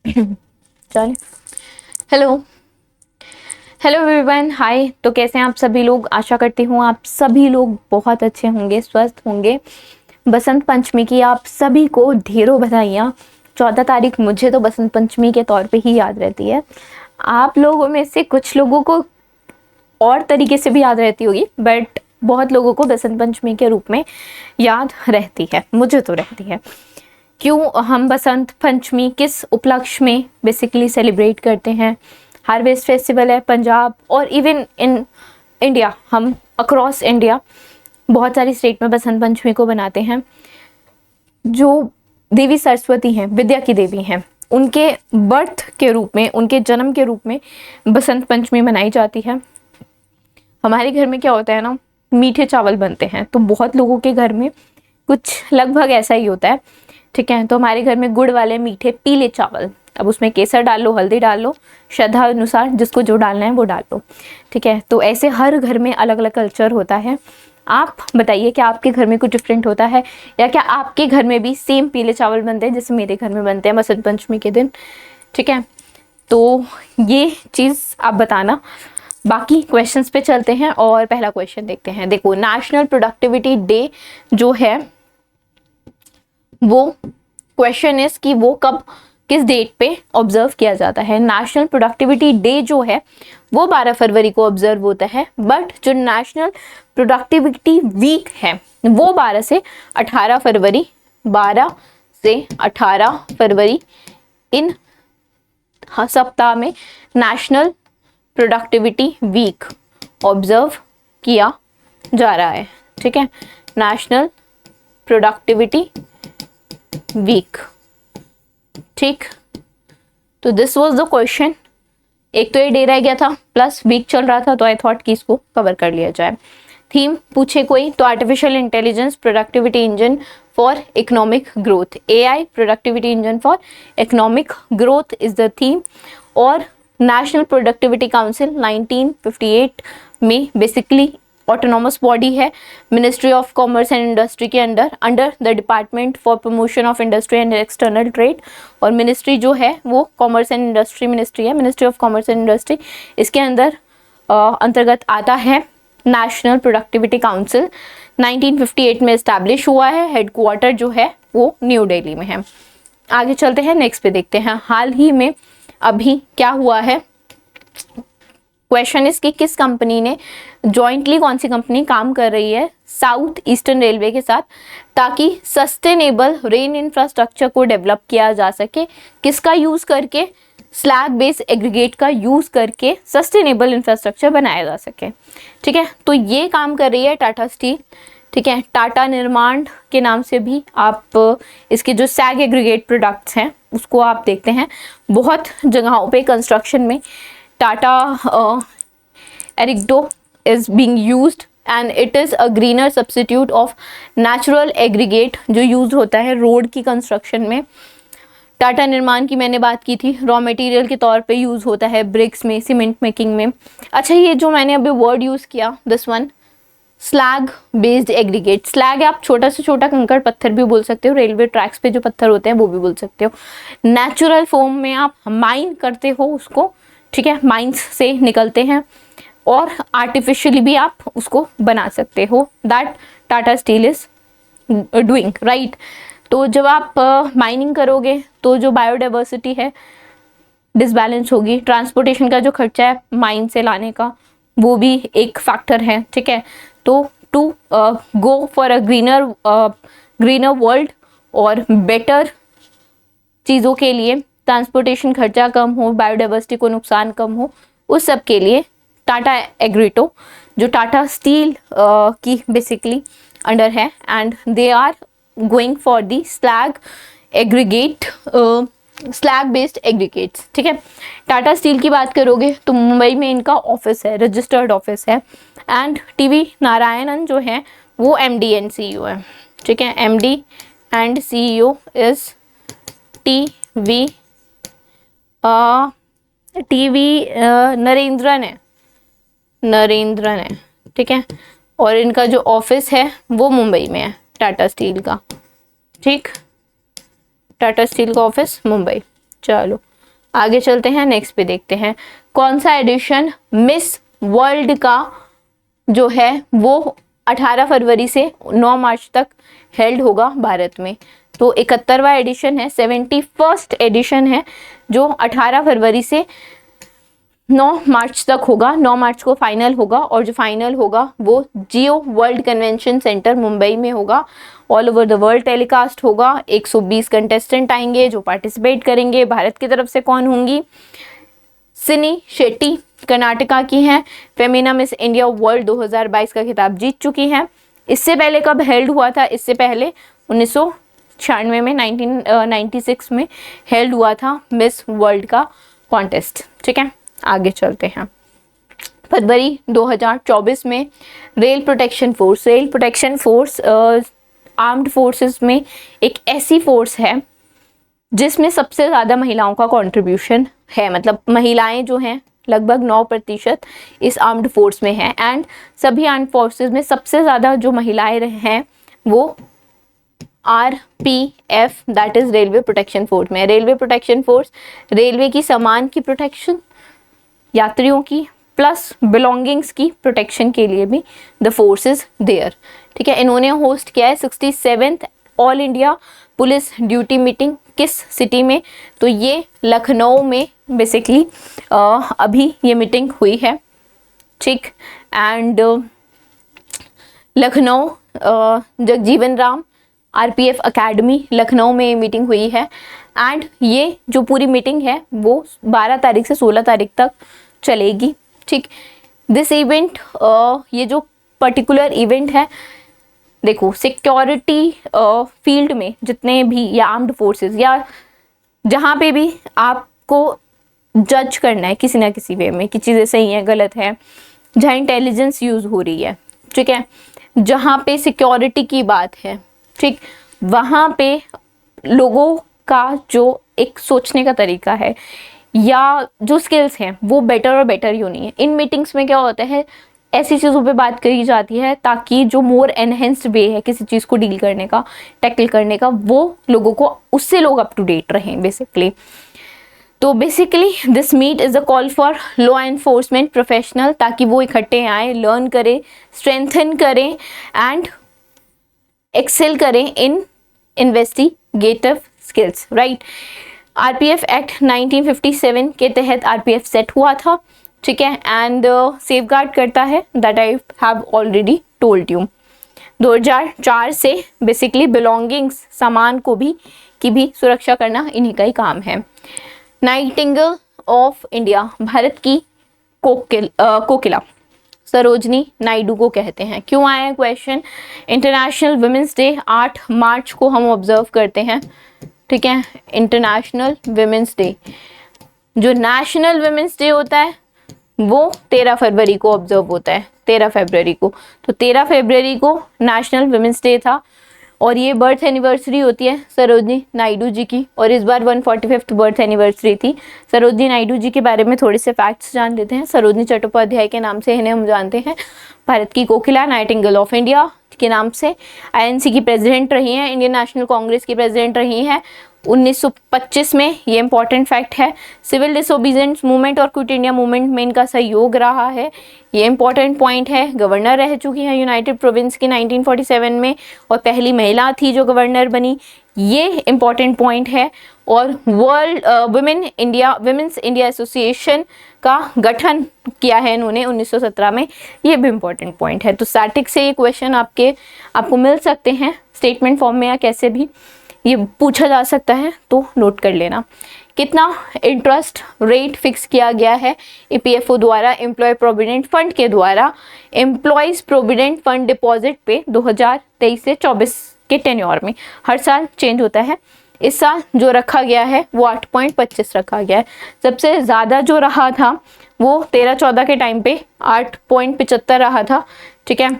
चलिए, hello hello everyone, हाय। तो कैसे हैं आप सभी लोग? आशा करती हूँ आप सभी लोग बहुत अच्छे होंगे, स्वस्थ होंगे। बसंत पंचमी की आप सभी को ढेरों बधाइयाँ। 14 तारीख मुझे तो बसंत पंचमी के तौर पे ही याद रहती है। आप लोगों में से कुछ लोगों को और तरीके से भी याद रहती होगी, बट बहुत लोगों को बसंत पंचमी के रूप में याद रहती है। मुझे तो रहती है। क्यों हम बसंत पंचमी किस उपलक्ष्य में बेसिकली सेलिब्रेट करते हैं? हार्वेस्ट फेस्टिवल है पंजाब और इवन इन इंडिया, हम अक्रॉस इंडिया बहुत सारी स्टेट में बसंत पंचमी को बनाते हैं। जो देवी सरस्वती हैं, विद्या की देवी हैं, उनके बर्थ के रूप में, उनके जन्म के रूप में बसंत पंचमी मनाई जाती है। हमारे घर में क्या होता है ना, मीठे चावल बनते हैं, तो बहुत लोगों के घर में कुछ लगभग ऐसा ही होता है। ठीक है, तो हमारे घर में गुड़ वाले मीठे पीले चावल, अब उसमें केसर डाल लो, हल्दी डाल लो, श्रद्धा अनुसार जिसको जो डालना है वो डाल लो। ठीक है, तो ऐसे हर घर में अलग अलग कल्चर होता है। आप बताइए कि आपके घर में कुछ डिफरेंट होता है, या क्या आपके घर में भी सेम पीले चावल बनते हैं जैसे मेरे घर में बनते हैं बसंत पंचमी के दिन? ठीक है, तो ये चीज़ आप बताना। बाकी क्वेश्चंस पे चलते हैं और पहला क्वेश्चन देखते हैं। देखो, नेशनल प्रोडक्टिविटी डे जो है वो क्वेश्चन इज कि वो कब, किस डेट पे ऑब्जर्व किया जाता है? नेशनल प्रोडक्टिविटी डे जो है वो 12 फरवरी को ऑब्जर्व होता है, बट जो नेशनल प्रोडक्टिविटी वीक है वो 12 से 18 फरवरी, 12 से 18 फरवरी इन सप्ताह में नेशनल प्रोडक्टिविटी वीक ऑब्जर्व किया जा रहा है। ठीक है, नेशनल प्रोडक्टिविटी वीक। ठीक, तो दिस वाज द क्वेश्चन। एक तो ये डे रह गया था, प्लस वीक चल रहा था, तो आई थॉट कि इसको कवर कर लिया जाए। थीम पूछे कोई तो artificial intelligence productivity engine for economic growth, AI productivity engine for economic growth is the theme. और नेशनल प्रोडक्टिविटी काउंसिल 1958 में बेसिकली ऑटोनॉमस बॉडी है, ministry of commerce and industry के under the department for promotion of industry and external trade. और ministry जो है वो commerce and industry ministry है, ministry of commerce and industry. इसके अंदर अंतर्गत आता है नेशनल प्रोडक्टिविटी काउंसिल। 1958 में इस्टेब्लिश हुआ है, हेडक्वार्टर जो है वो न्यू दिल्ली में है। आगे चलते हैं, नेक्स्ट पे देखते हैं हाल ही में अभी क्या हुआ है। क्वेश्चन इसकी, किस कंपनी ने जॉइंटली, कौन सी कंपनी काम कर रही है साउथ ईस्टर्न रेलवे के साथ ताकि सस्टेनेबल रेन इंफ्रास्ट्रक्चर को डेवलप किया जा सके? किसका यूज करके? स्लैग बेस्ड एग्रीगेट का यूज करके सस्टेनेबल इंफ्रास्ट्रक्चर बनाया जा सके। ठीक है, तो ये काम कर रही है टाटा स्टील। ठीक है, टाटा निर्माण के नाम से भी आप इसके जो सैग एग्रीगेट प्रोडक्ट्स हैं उसको आप देखते हैं बहुत जगहों पे कंस्ट्रक्शन में। टाटा एरिगडो is being used and it is a greener substitute of natural aggregate जो यूज होता है रोड की कंस्ट्रक्शन में। टाटा निर्माण की मैंने बात की थी, रॉ मटेरियल के तौर पे यूज होता है ब्रिक्स में, सीमेंट मेकिंग में। अच्छा, ये जो मैंने अभी वर्ड यूज किया, this one, slag based aggregate. Slag आप छोटा से छोटा कंकड़ पत्थर भी बोल सकते हो, रेलवे ट्रैक्स पे जो पत्थर होते हैं वो भी बोल सकते हो। नेचुरल फॉर्म में आप माइन करते हो उसको, ठीक है, माइंस से निकलते हैं, और आर्टिफिशियली भी आप उसको बना सकते हो। That Tata steel is doing, right. तो जब आप माइनिंग करोगे तो जो बायोडाइवर्सिटी है डिसबैलेंस होगी। ट्रांसपोर्टेशन का जो खर्चा है माइन से लाने का वो भी एक फैक्टर है। ठीक है, तो to go for a greener world और बेटर चीज़ों के लिए, ट्रांसपोर्टेशन खर्चा कम हो, बायोडाइवर्सिटी को नुकसान कम हो, उस सब के लिए टाटा एग्रीटो जो टाटा स्टील की बेसिकली अंडर है, and they are going for the slag aggregate, slag based aggregates. ठीक है, टाटा स्टील की बात करोगे तो मुंबई में इनका ऑफिस है, रजिस्टर्ड ऑफिस है, एंड टीवी नारायणन जो है वो एमडी एंड सीईओ है। ठीक है, MD and CEO is TV Narendran है। ठीक है, और इनका जो ऑफिस है वो मुंबई में है, टाटा स्टील का। ठीक, टाटा स्टील का ऑफिस मुंबई। चलो आगे चलते हैं, नेक्स्ट पे देखते हैं कौन सा एडिशन मिस वर्ल्ड का जो है वो 18 फरवरी से 9 मार्च तक हेल्ड होगा भारत में। तो 71वां एडिशन है, 71st एडिशन है जो 18 फरवरी से 9 मार्च तक होगा। 9 मार्च को फाइनल होगा और जो फाइनल होगा वो जियो वर्ल्ड कन्वेंशन सेंटर मुंबई में होगा। All over the world telecast होगा। 120 कंटेस्टेंट आएंगे जो पार्टिसिपेट करेंगे। भारत की तरफ से कौन होंगी? सिनी शेट्टी कर्नाटका की हैं, फेमिना मिस इंडिया वर्ल्ड 2022 का खिताब जीत चुकी हैं। इससे पहले कब हेल्ड हुआ था? इससे पहले 1996 में 1996 में हेल्ड हुआ था मिस वर्ल्ड का कॉन्टेस्ट। ठीक है, आगे चलते हैं। फरवरी 2024 में rail protection force armed forces में एक ऐसी फोर्स है जिसमें सबसे ज़्यादा महिलाओं का कंट्रीब्यूशन है। मतलब महिलाएं जो हैं लगभग 9% इस आर्म्ड फोर्स में हैं। एंड सभी आर्म्ड फोर्सेस में सबसे ज़्यादा जो महिलाएं हैं वो RPF that is railway protection force में। रेलवे प्रोटेक्शन फोर्स रेलवे की सामान की प्रोटेक्शन, यात्रियों की प्लस बिलोंगिंग्स की प्रोटेक्शन के लिए भी द फोर्स इज देयर। ठीक है, इन्होंने होस्ट किया है 67th all India police duty meeting. किस सिटी में? तो ये लखनऊ में बेसिकली अभी ये मीटिंग हुई है। ठीक, and Lucknow Jagjivan Ram RPF academy Lucknow में मीटिंग हुई है। एंड ये जो पूरी मीटिंग है वो 12 तारीख से 16 तारीख तक चलेगी। ठीक, दिस इवेंट ये जो पर्टिकुलर इवेंट है, देखो सिक्योरिटी फील्ड में जितने भी या आर्म्ड फोर्सेस या जहाँ पे भी आपको जज करना है किसी ना किसी वे में कि चीज़ें सही हैं गलत है, जहाँ इंटेलिजेंस यूज़ हो रही है, ठीक है, जहाँ पे सिक्योरिटी की बात है, ठीक, वहाँ पे लोगों का जो एक सोचने का तरीका है या जो स्किल्स हैं वो बेटर और बेटर ही होनी है। इन मीटिंग्स में क्या होता है, ऐसी चीज़ों पे बात करी जाती है ताकि जो मोर एनहेंस्ड वे है किसी चीज़ को डील करने का, टैकल करने का, वो लोगों को उससे लोग अप टू डेट रहें बेसिकली। तो basically this meat is a call for law enforcement professional, ताकि वो इकट्ठे आए, लर्न करें, स्ट्रेंथन करें एंड एक्सेल करें in investigative skills, right. RPF act 1957 के तहत RPF सेट हुआ था, ठीक है, एंड सेफगार्ड करता है that I have already told you. 2004 से बेसिकली बिलोंगिंग्स, सामान को भी की भी सुरक्षा करना इन्हीं का ही काम है। नाइटिंगेल ऑफ इंडिया, भारत की कोकिला सरोजनी नायडू को कहते हैं। क्यों आया क्वेश्चन? इंटरनेशनल वुमेंस डे 8 मार्च को हम ऑब्जर्व करते हैं, ठीक है, इंटरनेशनल वुमेंस डे। जो नेशनल वुमेंस डे होता है वो 13 फरवरी को ऑब्जर्व होता है, 13 फरवरी को। तो 13 फरवरी को नेशनल वुमेंस डे था और ये बर्थ एनिवर्सरी होती है सरोजनी नायडू जी की, और इस बार 145th बर्थ एनिवर्सरी थी। सरोजनी नायडू जी के बारे में थोड़े से फैक्ट्स जान लेते हैं। सरोजनी चट्टोपाध्याय के नाम से इन्हें हम जानते हैं, भारत की कोकिला, नाइटिंगेल ऑफ इंडिया के नाम से। INC की प्रेसिडेंट रही हैं, इंडियन नेशनल कांग्रेस की प्रेसिडेंट रही हैं 1925 में, ये इंपॉर्टेंट फैक्ट है। सिविल डिसोबीडियंस मूवमेंट और क्विट इंडिया मूवमेंट में इनका सहयोग रहा है, ये इंपॉर्टेंट पॉइंट है। गवर्नर रह चुकी हैं यूनाइटेड प्रोविंस की 1947 में और पहली महिला थी जो गवर्नर बनी, ये इंपॉर्टेंट पॉइंट है। और वर्ल्ड वुमेन्स इंडिया एसोसिएशन का गठन किया है इन्होंने 1917 में, ये भी इंपॉर्टेंट पॉइंट है। तो स्टैटिक से ये क्वेश्चन आपको मिल सकते हैं स्टेटमेंट फॉर्म में या कैसे भी ये पूछा जा सकता है, तो नोट कर लेना। कितना इंटरेस्ट रेट फिक्स किया गया है EPFO द्वारा, एम्प्लॉय प्रोविडेंट फंड के द्वारा, एम्प्लॉयज प्रोविडेंट फंड डिपॉजिट पे 2023 से 24 के टेन्योर में, हर साल चेंज होता है। इस साल जो रखा गया है वो 8.25 रखा गया है। सबसे ज़्यादा जो रहा था वो 13-14 के टाइम पे 8.75 रहा था, ठीक है।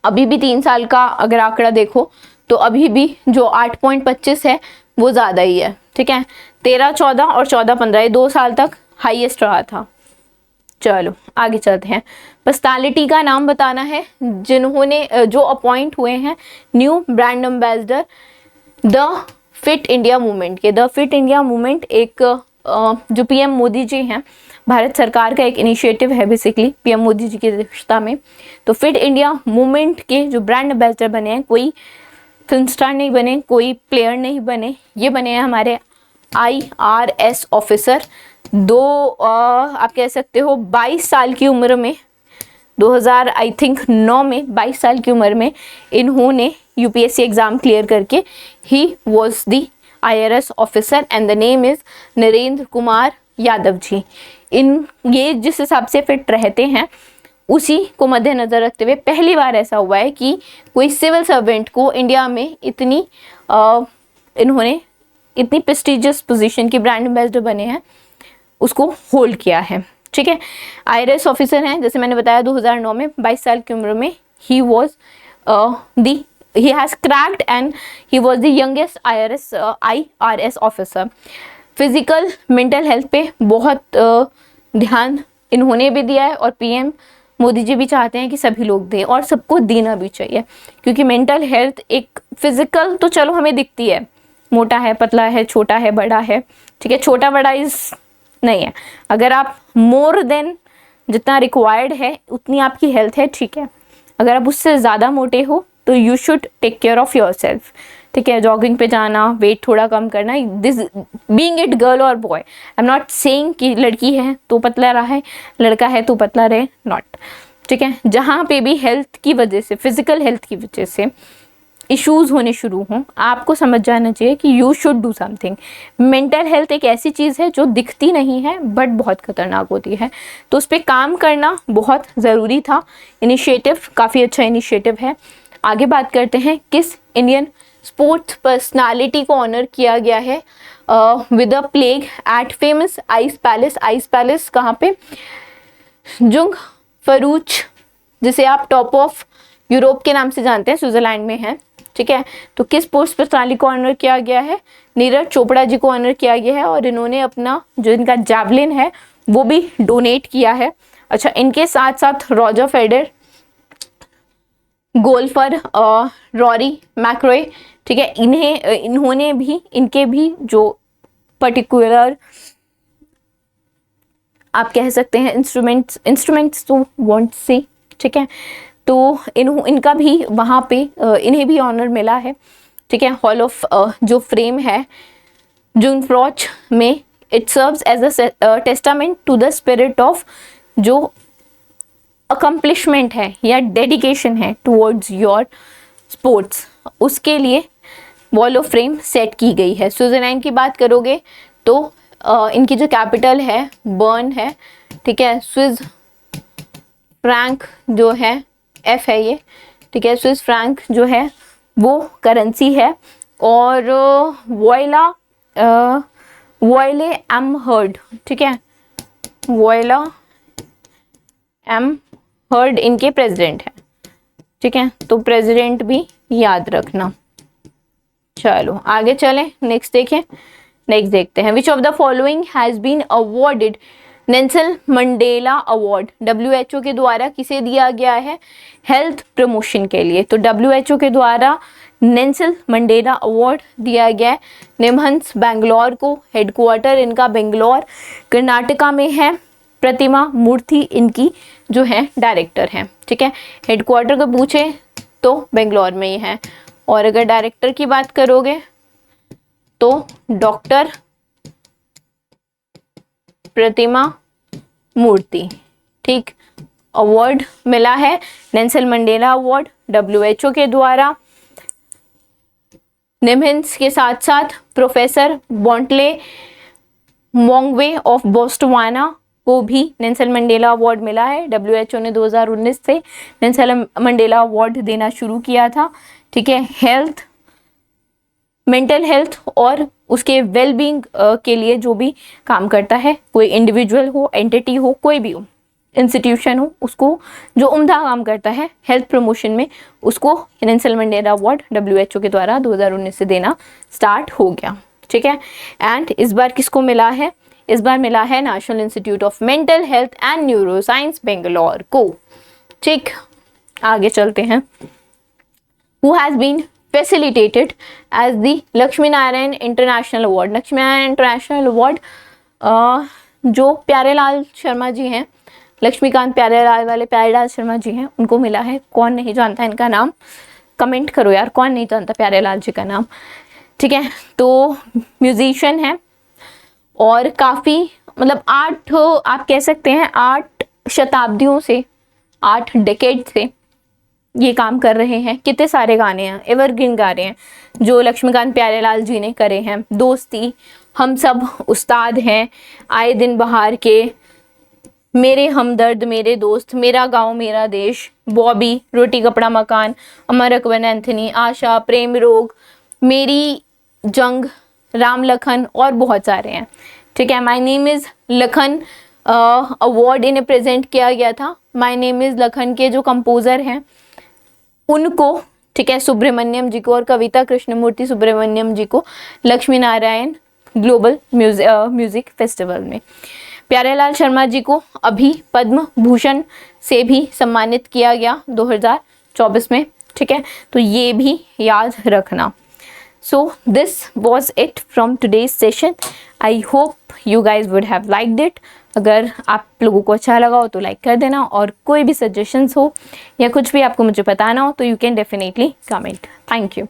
अभी भी 3 साल का अगर आंकड़ा देखो तो अभी भी जो 8.25 है वो ज़्यादा ही है, ठीक है। 13-14 और 14-15 ये 2 साल तक हाईएस्ट रहा था। चलो आगे चलते हैं। पर्सनालिटी का नाम बताना है जिन्होंने जो अपॉइंट हुए हैं new brand ambassador the fit India movement के। द फिट इंडिया मूवमेंट एक जो पीएम मोदी जी हैं, भारत सरकार का एक इनिशिएटिव है बेसिकली पीएम मोदी जी की अध्यक्षता में। तो फिट इंडिया मूवमेंट के जो ब्रांड एम्बेसडर बने हैं, कोई फिल्म स्टार नहीं बने, कोई प्लेयर नहीं बने, ये बने हैं हमारे IRS ऑफिसर। आप कह सकते हो 22 साल की उम्र में, 2000 आई थिंक 9 में 22 साल की उम्र में इन्होंने UPSC एग्जाम क्लियर करके ही was the IRS officer and the name is Narendra Kumar Yadav ji. ये जिस हिसाब से फिट रहते हैं उसी को मद्देनजर रखते हुए पहली बार ऐसा हुआ है कि कोई सिविल सर्वेंट को इंडिया में इन्होंने इतनी प्रेस्टिजियस पोजीशन की ब्रांड एम्बेसडर बने हैं, उसको होल्ड किया है। ठीक है, IRS ऑफिसर हैं, जैसे मैंने बताया 2009 में 22 साल की उम्र में he has cracked and he was the youngest IRS officer. Physical mental health पे बहुत ध्यान इन्होंने भी दिया है और PM मोदी जी भी चाहते हैं कि सभी लोग दें और सबको देना भी चाहिए, क्योंकि मेंटल हेल्थ एक फिजिकल तो चलो हमें दिखती है, मोटा है, पतला है, छोटा है, बड़ा है, ठीक है, छोटा बड़ा इस नहीं है। अगर आप मोर देन जितना रिक्वायर्ड है उतनी आपकी हेल्थ है, ठीक है, अगर आप उससे ज़्यादा मोटे हो तो you should take care of your self. ठीक है, जॉगिंग पे जाना, वेट थोड़ा कम करना, दिस बीइंग इट गर्ल और boy, I am not saying कि लड़की है तो पतला रहा है, लड़का है तो पतला रहे, नॉट। ठीक है, जहाँ पे भी हेल्थ की वजह से, फिजिकल हेल्थ की वजह से इश्यूज होने शुरू हों, आपको समझ जाना चाहिए कि you should do something. Mental health एक ऐसी चीज़ है जो दिखती नहीं है बट बहुत खतरनाक होती है, तो उस पर काम करना बहुत ज़रूरी था। इनिशिएटिव काफ़ी अच्छा इनिशिएटिव है। आगे बात करते हैं किस इंडियन स्पोर्ट्स पर्सनालिटी को ऑनर किया गया है with a plaque at famous ice palace. Ice palace कहाँ पे? जुंग फरूच, जिसे आप टॉप ऑफ यूरोप के नाम से जानते हैं, स्विट्जरलैंड में है। ठीक है, तो किस स्पोर्ट्स पर्सनालिटी को ऑनर किया गया है? नीरज चोपड़ा जी को ऑनर किया गया है और इन्होंने अपना जो इनका जैवलिन है वो भी डोनेट किया है। अच्छा, इनके साथ साथ रॉजर फेडरर, गोल्फर रॉरी मैक्रोय, ठीक है, इन्होंने भी, इनके भी जो पर्टिकुलर आप कह सकते हैं इंस्ट्रूमेंट्स तो वॉन्ट से, ठीक है, तो इनका भी वहाँ पे इन्हें भी ऑनर मिला है। ठीक है, हॉल ऑफ जो फ्रेम है जुनफ्रॉच में, it serves as a testament to the spirit of जो अकम्प्लिशमेंट है या डेडिकेशन है टुवर्ड्स योर स्पोर्ट्स, उसके लिए वॉल ऑफ फ्रेम सेट की गई है। स्विट्जरलैंड की बात करोगे तो इनकी जो कैपिटल है बर्न है। ठीक है, स्विस फ्रैंक जो है F है ये, ठीक है, स्विस फ्रैंक जो है वो करेंसी है। और वॉयले एम हर्ड, ठीक है, वॉयला एम हर्ड इनके प्रेसिडेंट है। ठीक है, तो प्रेसिडेंट भी याद रखना। चलो आगे चलें, नेक्स्ट देखते हैं। Which of the following has been awarded Nelson Mandela award? WHO के द्वारा किसे दिया गया है हेल्थ प्रमोशन के लिए? तो WHO के द्वारा नेल्सन मंडेला अवार्ड दिया गया है निमहंस बेंगलोर को। हेडक्वार्टर इनका बेंगलोर कर्नाटका में है। प्रतिमा मूर्ति इनकी जो है डायरेक्टर हैं। ठीक है, हेडक्वार्टर को पूछे तो बेंगलोर में ही है, और अगर डायरेक्टर की बात करोगे तो डॉक्टर प्रतिमा मूर्ति। ठीक, अवार्ड मिला है नेल्सन मंडेला अवार्ड WHO के द्वारा। निमहंस के साथ साथ प्रोफेसर बॉन्टले मोंगवे ऑफ बोस्टवाना को भी नेल्सन मंडेला अवार्ड मिला है। WHO ने 2019 से नेल्सन मंडेला अवार्ड देना शुरू किया था। ठीक है, हेल्थ, मेंटल हेल्थ और उसके वेल बीइंग के लिए जो भी काम करता है, कोई इंडिविजुअल हो, एंटिटी हो, कोई भी हो, इंस्टीट्यूशन हो, उसको जो उम्दा काम करता है हेल्थ प्रमोशन में, उसको नेल्सन मंडेला अवार्ड WHO के द्वारा 2019 से देना स्टार्ट हो गया। ठीक है, एंड इस बार किसको मिला है? इस बार मिला है national institute of mental health and neuro science Bangalore को। ठीक, आगे चलते हैं। Who has been facilitated as the Lakshmi Narayan International Award? Lakshmi Narayan International Award जो प्यारेलाल शर्मा जी हैं, लक्ष्मीकांत प्यारेलाल वाले प्यारेलाल शर्मा जी हैं, उनको मिला है। कौन नहीं जानता इनका नाम, कमेंट करो यार, कौन नहीं जानता प्यारेलाल जी का नाम, ठीक है। तो म्यूजिशियन है और काफ़ी मतलब 8 आप कह सकते हैं 8 शताब्दियों से, 8 डेकेड से ये काम कर रहे हैं। कितने सारे गाने हैं, एवरग्रीन गाने हैं जो लक्ष्मीकांत प्यारेलाल जी ने करे हैं। दोस्ती, हम सब उस्ताद हैं, आए दिन बहार के, मेरे हमदर्द मेरे दोस्त, मेरा गांव मेरा देश, बॉबी, रोटी कपड़ा मकान, अमर अकबर एंथनी, आशा, प्रेम रोग, मेरी जंग, राम लखन और बहुत सारे हैं, ठीक है। My name is Lakhan award इन्हें प्रेजेंट किया गया था। माय नेम इज़ लखन के जो कंपोज़र हैं उनको, ठीक है, सुब्रमण्यम जी को और कविता कृष्णमूर्ति सुब्रमण्यम जी को Lakshmi Narayan global music festival में। प्यारेलाल शर्मा जी को अभी पद्म भूषण से भी सम्मानित किया गया 2024 में, ठीक है, तो ये भी याद रखना। So this was it from today's session. I hope you guys would have liked it. अगर आप लोगों को अच्छा लगा हो तो लाइक कर देना, और कोई भी सजेशंस हो या कुछ भी आपको मुझे बताना हो तो you can definitely comment. Thank you.